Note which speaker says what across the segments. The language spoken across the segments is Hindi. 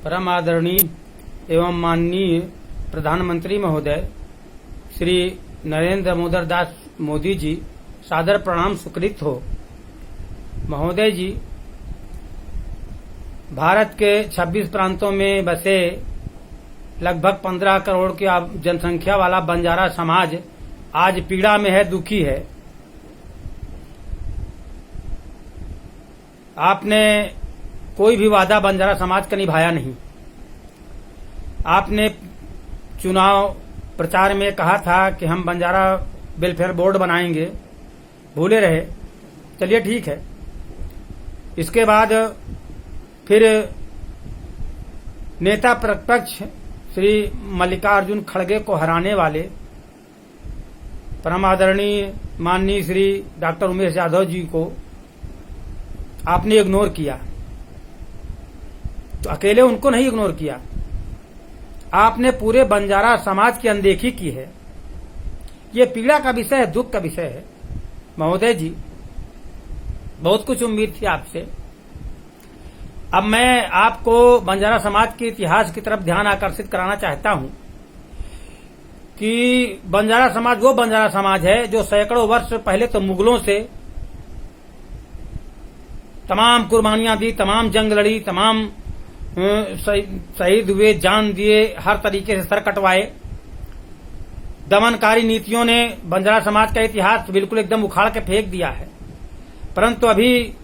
Speaker 1: परम आदरणीय एवं माननीय प्रधानमंत्री महोदय श्री नरेंद्र दामोदर दास मोदी जी, सादर प्रणाम सुकृत हो। महोदय जी, भारत के 26 प्रांतों में बसे लगभग 15 करोड़ की जनसंख्या वाला बंजारा समाज आज पीड़ा में है, दुखी है। आपने कोई भी वादा बंजारा समाज का निभाया नहीं। आपने चुनाव प्रचार में कहा था कि हम बंजारा वेलफेयर बोर्ड बनाएंगे, भूले रहे। चलिए ठीक है। इसके बाद फिर नेता प्रतिपक्ष श्री मल्लिकार्जुन खड़गे को हराने वाले परम आदरणीय माननीय श्री डॉक्टर उमेश यादव जी को आपने इग्नोर किया। तो अकेले उनको नहीं इग्नोर किया, आपने पूरे बंजारा समाज की अनदेखी की है। ये पीड़ा का विषय है, दुख का विषय है। महोदय जी, बहुत कुछ उम्मीद थी आपसे। अब मैं आपको बंजारा समाज के इतिहास की तरफ ध्यान आकर्षित कराना चाहता हूं कि बंजारा समाज वो बंजारा समाज है जो सैकड़ों वर्ष पहले तो मुगलों से तमाम कुर्बानियां दी, तमाम जंग लड़ी, तमाम शहीद हुए, जान दिए, हर तरीके से सर कटवाए। दमनकारी नीतियों ने बंजारा समाज का इतिहास बिल्कुल एकदम उखाड़ के फेंक दिया है। परंतु अभी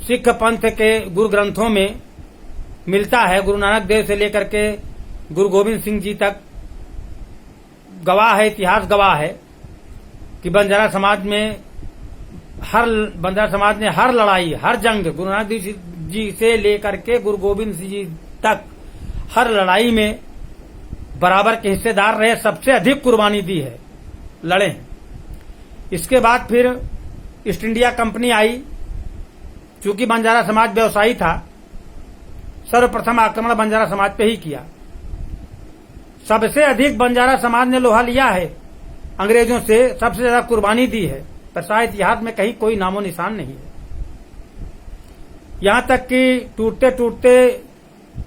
Speaker 1: सिख पंथ के गुरु ग्रंथों में मिलता है, गुरु नानक देव से लेकर के गुरु गोविंद सिंह जी तक गवाह है, इतिहास गवाह है कि बंजारा समाज ने हर लड़ाई, हर जंग, गुरु नानक देव जी से लेकर के गुरु गोविंद सिंह जी तक हर लड़ाई में बराबर के हिस्सेदार रहे, सबसे अधिक कुर्बानी दी है, लड़े हैं। इसके बाद फिर ईस्ट इंडिया कंपनी आई। चूंकि बंजारा समाज व्यवसायी था, सर्वप्रथम आक्रमण बंजारा समाज पे ही किया। सबसे अधिक बंजारा समाज ने लोहा लिया है अंग्रेजों से, सबसे ज्यादा कुर्बानी दी है, पर शायद इतिहास में कहीं कोई नामो निशान नहीं है। यहां तक कि टूटते टूटते,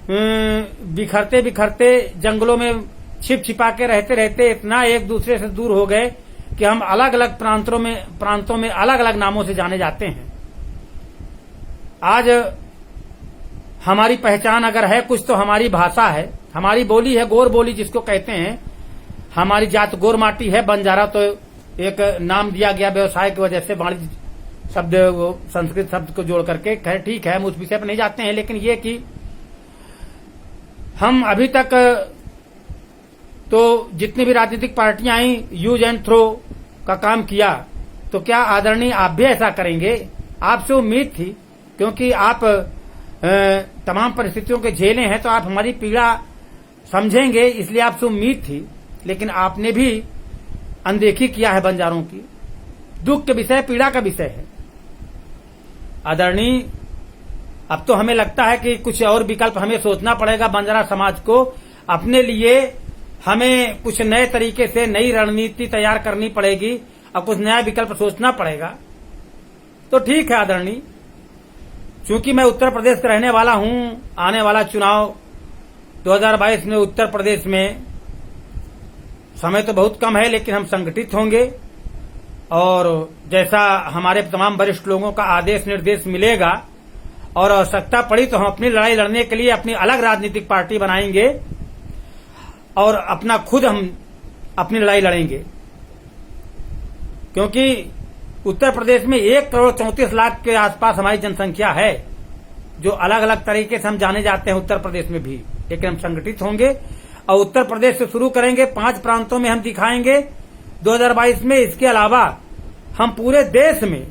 Speaker 1: बिखरते बिखरते जंगलों में छिप छिपा के रहते रहते इतना एक दूसरे से दूर हो गए कि हम अलग अलग प्रांतों में अलग अलग नामों से जाने जाते हैं। आज हमारी पहचान अगर है कुछ तो हमारी भाषा है, हमारी बोली है, गोर बोली जिसको कहते हैं। हमारी जात गोर माटी है। बंजारा तो एक नाम दिया गया व्यवसाय की वजह से, वाणिज्य शब्द, वो संस्कृत शब्द को जोड़ करके। खैर ठीक है, हम उस विषय पर नहीं जाते हैं। लेकिन ये कि हम अभी तक तो जितनी भी राजनीतिक पार्टियां आई, यूज एंड थ्रो का काम किया। तो क्या आदरणीय आप भी ऐसा करेंगे? आपसे उम्मीद थी, क्योंकि आप तमाम परिस्थितियों के झेले हैं, तो आप हमारी पीड़ा समझेंगे, इसलिए आपसे उम्मीद थी। लेकिन आपने भी अनदेखी किया है बंजारों की। दुख के विषय, पीड़ा का विषय है। आदरणीय, अब तो हमें लगता है कि कुछ और विकल्प हमें सोचना पड़ेगा। बंजारा समाज को अपने लिए हमें कुछ नए तरीके से नई रणनीति तैयार करनी पड़ेगी और कुछ नया विकल्प सोचना पड़ेगा। तो ठीक है आदरणीय, चूंकि मैं उत्तर प्रदेश का रहने वाला हूं, आने वाला चुनाव 2022 में उत्तर प्रदेश में समय तो बहुत कम है, लेकिन हम संगठित होंगे और जैसा हमारे तमाम वरिष्ठ लोगों का आदेश निर्देश मिलेगा और आवश्यकता पड़ी तो हम अपनी लड़ाई लड़ने के लिए अपनी अलग राजनीतिक पार्टी बनाएंगे और हम अपनी लड़ाई लड़ेंगे। क्योंकि उत्तर प्रदेश में 1,34,00,000 के आसपास हमारी जनसंख्या है, जो अलग अलग तरीके से हम जाने जाते हैं उत्तर प्रदेश में भी। लेकिन हम संगठित होंगे और उत्तर प्रदेश से शुरू करेंगे। 5 प्रांतों में हम दिखाएंगे 2022 में। इसके अलावा हम पूरे देश में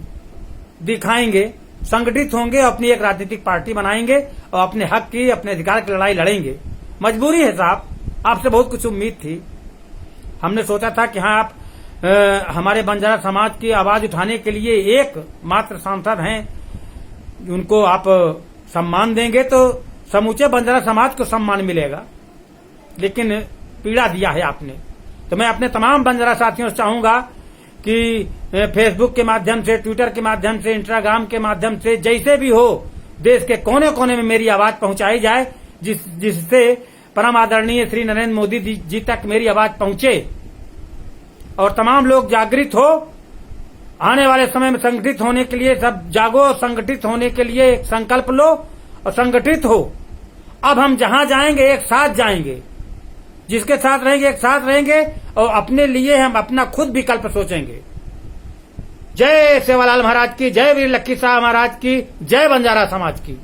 Speaker 1: दिखाएंगे, संगठित होंगे, अपनी एक राजनीतिक पार्टी बनाएंगे और अपने हक की, अपने अधिकार की लड़ाई लड़ेंगे। मजबूरी है साहब, आपसे बहुत कुछ उम्मीद थी। हमने सोचा था कि हाँ, आप हमारे बंजारा समाज की आवाज उठाने के लिए एक मात्र सांसद हैं, उनको आप सम्मान देंगे तो समूचे बंजारा समाज को सम्मान मिलेगा। लेकिन पीड़ा दिया है आपने। तो मैं अपने तमाम बंजारा साथियों से चाहूंगा कि फेसबुक के माध्यम से, ट्विटर के माध्यम से, इंस्टाग्राम के माध्यम से, जैसे भी हो, देश के कोने कोने में मेरी आवाज पहुंचाई जाए जिससे परम आदरणीय श्री नरेंद्र मोदी जी तक मेरी आवाज पहुंचे और तमाम लोग जागृत हो। आने वाले समय में संगठित होने के लिए सब जागो, संगठित होने के लिए एक संकल्प लो और संगठित हो। अब हम जहां जाएंगे एक साथ जाएंगे, जिसके साथ रहेंगे एक साथ रहेंगे और अपने लिए हम अपना खुद विकल्प सोचेंगे। जय सेवालाल महाराज की, जय वीर लक्की शाह महाराज की, जय बंजारा समाज की।